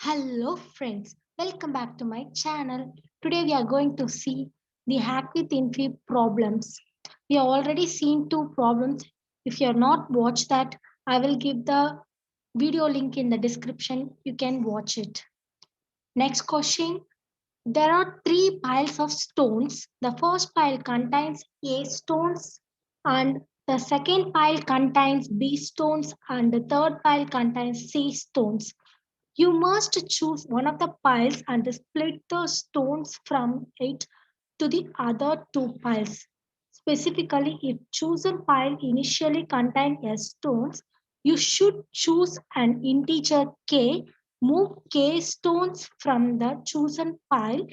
Hello friends, welcome back to my channel. Today we are going to see the hack with Infi problems. We have already seen two problems. If you have not watched that, I will give the video link in the description. You can watch it. Next question. There are three piles of stones. The first pile contains A stones and the second pile contains B stones and the third pile contains C stones. You must choose one of the piles and split the stones from it to the other two piles. Specifically, if chosen pile initially contained S stones, you should choose an integer k, move k stones from the chosen pile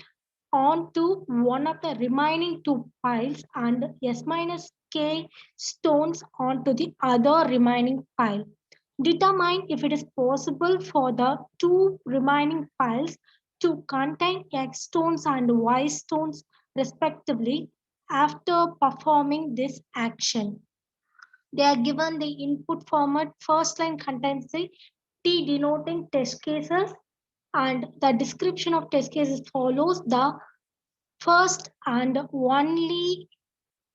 onto one of the remaining two piles and S minus k stones onto the other remaining pile. Determine if it is possible for the two remaining piles to contain X stones and Y stones respectively after performing this action. They are given the input format. First line contains the T denoting test cases and the description of test cases follows. The first and only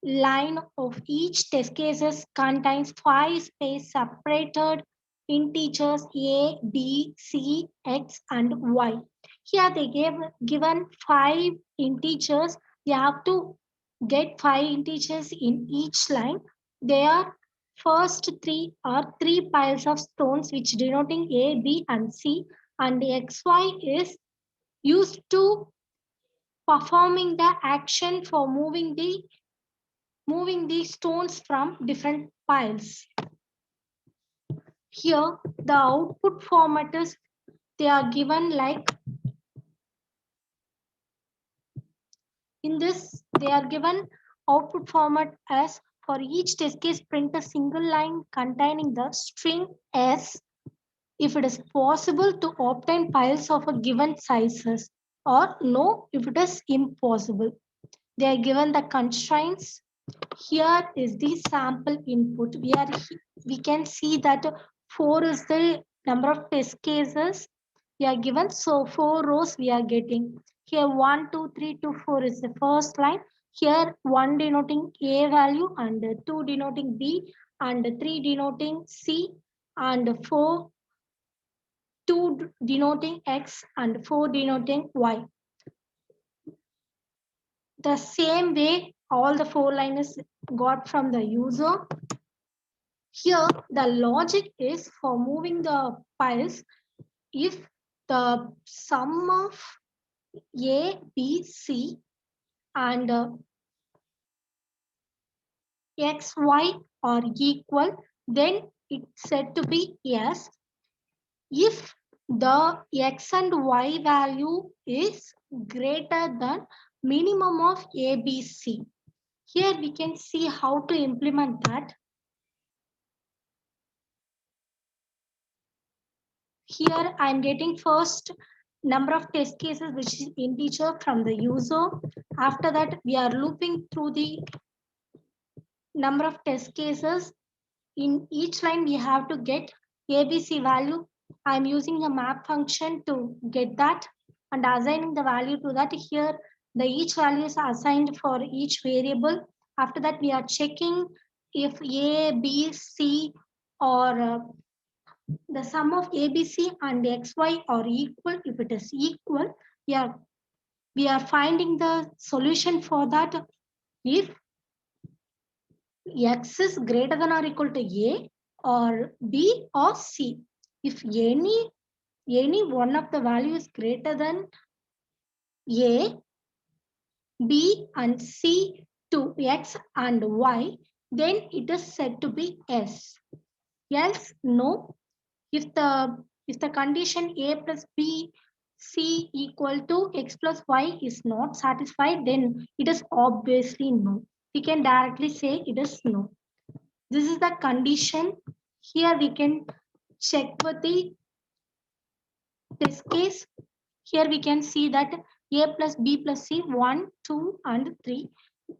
line of each test cases contains five space separated integers a, b, c, x, and y. Here they gave given five integers. You have to get five integers in each line. They are first three are three piles of stones which denoting a, b, and c, and the xy is used to performing the action for moving the stones from different piles. Here, the output format is they are given like in this, they are given output format as for each test case, print a single line containing the string S if it is possible to obtain piles of a given sizes or no if it is impossible. They are given the constraints. Here is the sample input. We can see that 4 is the number of test cases we are given. So 4 rows we are getting. Here 1, 2, 3 to 4 is the first line. Here 1 denoting A value and 2 denoting B and 3 denoting C and 4 2 denoting X and 4 denoting Y. The same way all the 4 lines got from the user. Here, the logic is for moving the piles if the sum of A, B, C and X, Y are equal, then it's said to be yes. If the X and Y value is greater than minimum of A, B, C. Here we can see how to implement that. Here I'm getting first number of test cases which is integer from the user. After that we are looping through the number of test cases. In each line we have to get ABC value. I'm using a map function to get that and assigning the value to that. Here the each value is assigned for each variable. After that we are checking if A, B, C or the sum of ABC and XY are equal. If it is equal, we are finding the solution for that if X is greater than or equal to A or B or C. If any one of the value is greater than A, B and C to X and Y, then it is said to be S. Else, no. If the condition A plus B C equal to X plus Y is not satisfied, then it is obviously no. We can directly say it is no. This is the condition. Here we can check with the test case. Here we can see that A plus B plus C 1, 2 and 3.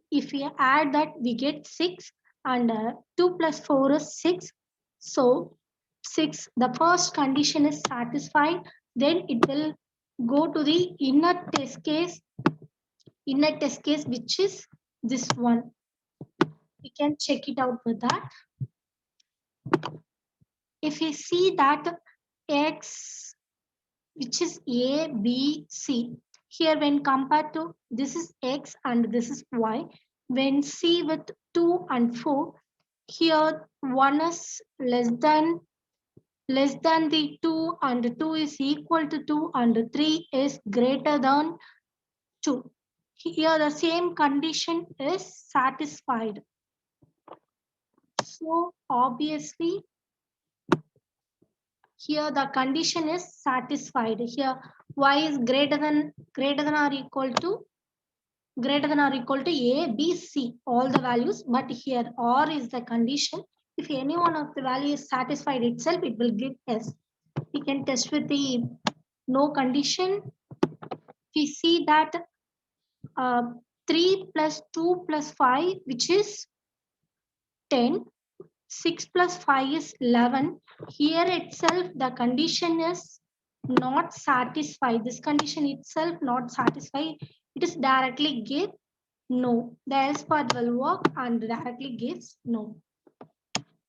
If we add that we get 6 and 2 plus 4 is 6. So 6, the first condition is satisfied then it will go to the inner test case, which is this one. We can check it out with that. If we see that x, which is a, b, c, here when compared to this is x and this is y, when c with 2 and 4, here 1 is less than the 2 and 2 is equal to 2 and 3 is greater than 2. Here the same condition is satisfied. So obviously here the condition is satisfied. Here y is greater than or equal to a, b, c, all the values, but here or is the condition. If any one of the value is satisfied itself, it will give s. We can test with the no condition. We see that 3 plus 2 plus 5, which is 10. 6 plus 5 is 11. Here itself, the condition is not satisfied. This condition itself not satisfied. It is directly give no. The else part will work and directly gives no.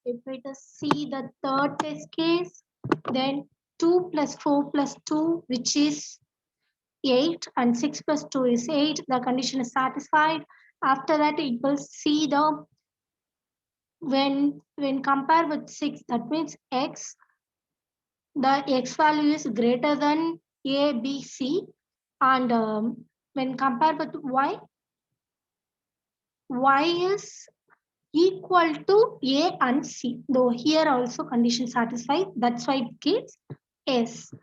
If we just see the third test case, then 2 plus 4 plus 2, which is 8, and 6 plus 2 is 8. The condition is satisfied. After that, it will see the when compared with 6, that means x, the x value is greater than a, b, c, and when compared with y is equal to a and c, though here also condition satisfied, that's why it gives s.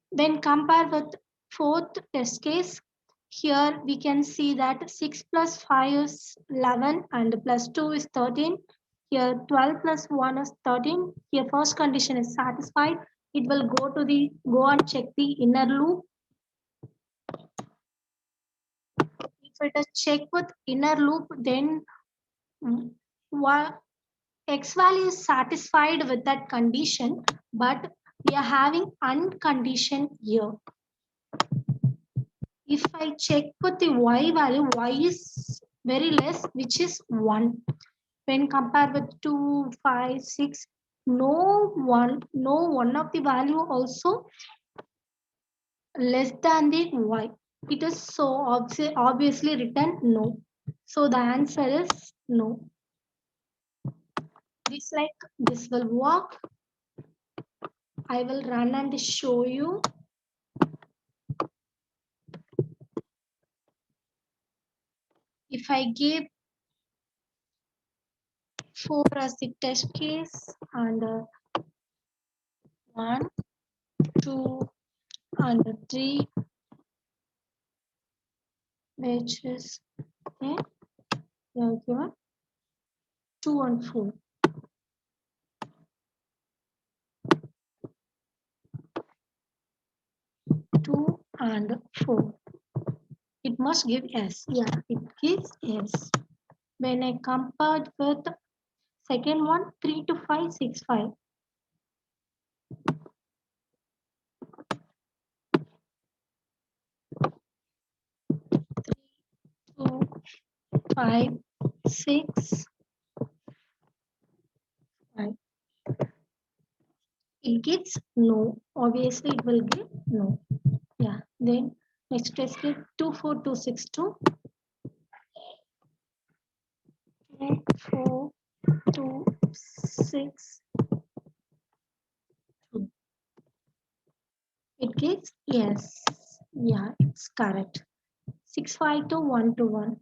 When compared with fourth test case, here we can see that 6 plus 5 is 11 and plus 2 is 13. Here 12 plus 1 is 13. Here first condition is satisfied. It will go and check the inner loop. If it is check with inner loop, then x value is satisfied with that condition, but we are having unconditioned here. If I check with the y value, y is very less, which is 1. When compared with 2, 5, 6, no one of the value also less than the y. It is so obviously written no. So the answer is no. This will work. I will run and show you. If I give 4 as the test case and 1, 2, and 3, which is okay, given 2 and 4. Two and 4. It must give S. Yeah, it gives S. When I compared with second one, 3 to 5, 6, 5. 3, 2, 5, 6, 5. It gives no. Obviously, it will give no. Yeah. Then next test is 2, 4, 2, 6, 2. 2, 4, 2, 6, 2. It gives yes. Yeah, it's correct. 6, 5 to 1 to 1.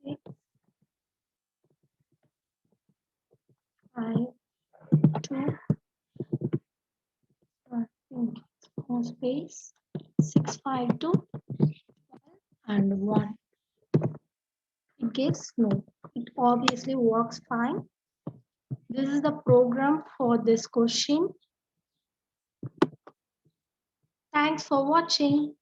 6, 5, 2, more space, 6, 5, 2, and 1. It gives no. It obviously works fine. This is the program for this question. Thanks for watching.